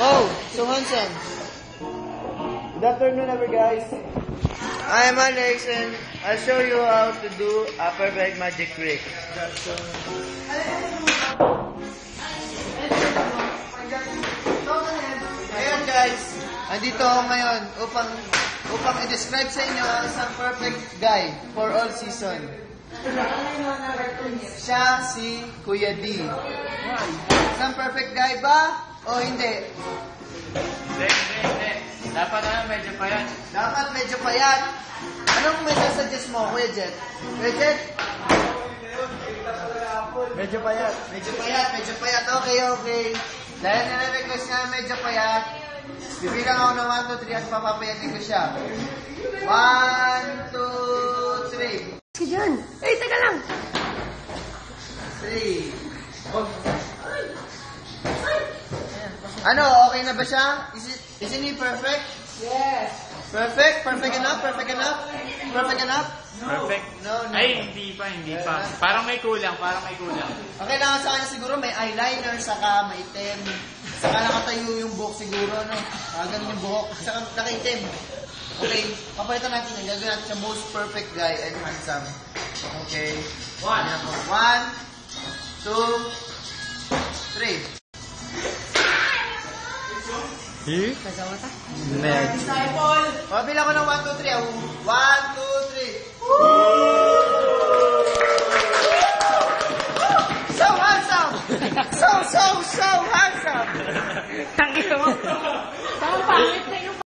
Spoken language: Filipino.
Wow, so handsome. Good afternoon, guys. I'm Alex, and I'll show you how to do a perfect magic trick. Ngayon, guys, andito ako ngayon upang i-describe sa inyo ang isang perfect guy for all season. Siya si Kuya D. Isang perfect guy ba? O hindi? Hindi. Dapat naman medyo payat. Dapat medyo payat. Anong may suggest mo, Kuya Jet? Kuya Jet? Medyo payat. Medyo payat. Okay. Dahil nire-request niya medyo payat, bibilang ako ng 1, 2, 3 at papapayatin ko siya. 1, 2, 3. Sige dyan. Eh, teka lang. 3. Ano, okay na ba siya? Isn't he perfect? Yes. Perfect? Perfect enough? Perfect. No. Ay, hindi pa. Parang may kulang. Ang kailangan sa kanya siguro may eyeliner, saka may itim. Saka nakatayo yung buhok siguro, no? Ganun yung buhok. Saka nakaitim. Okay, papalitan natin yan. Gagawin natin siya most perfect guy and handsome. Okay. 1, 2, 3. Kasama ta? Pabilang ko ng 1, 2, 3.